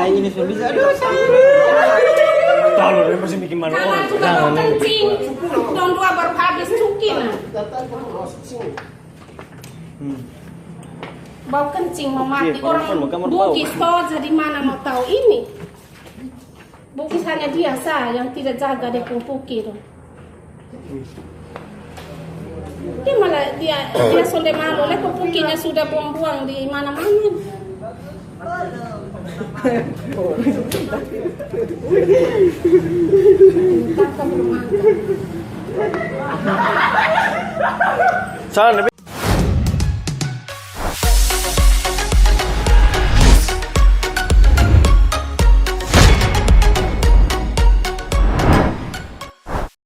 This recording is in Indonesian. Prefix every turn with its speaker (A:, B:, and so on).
A: lain ini sudah bisa. Aduh,
B: Tahu masih bikin malu orang.
C: Jangan kencing. Tahun 2 baru habis cuki nah. Bau kencing mau mati orang bugis toh jadi mana mau tahu ini. Bugis hanya dia sah yang tidak jaga dia pumpuki tuh. Dia malah dia sonde malu leh pumpukinya sudah buang-buang di mana-mana.
B: Salah